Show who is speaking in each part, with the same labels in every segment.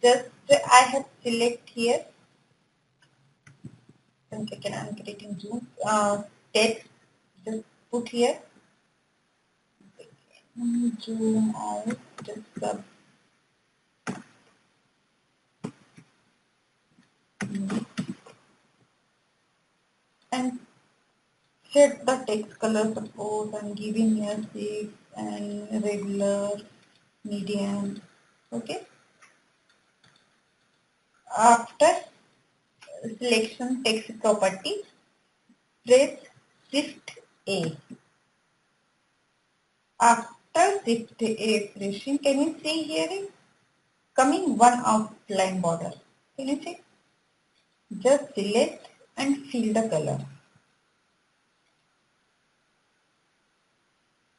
Speaker 1: just I have select here. 1 second, I'm creating zoom. Text, just put here. Zoom out, just and set the text color. Suppose I'm giving here 6 and regular, medium. Okay. After selection text property, press Shift A. After Shift A pressing, can you see here coming one outline border? Can you see? Just select and fill the color.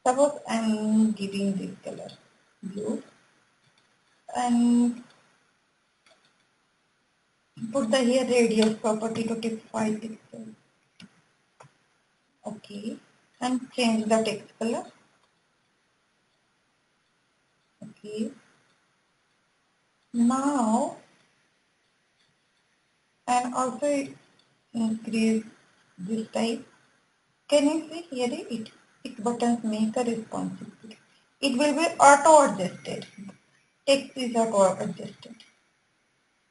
Speaker 1: Suppose I am giving this color, blue, and put the here radius property to 5 pixels. Okay, and change the text color. Okay. Now, and also increase this type. Can you see here it buttons make a responsive. It will be auto adjusted. Text is auto adjusted.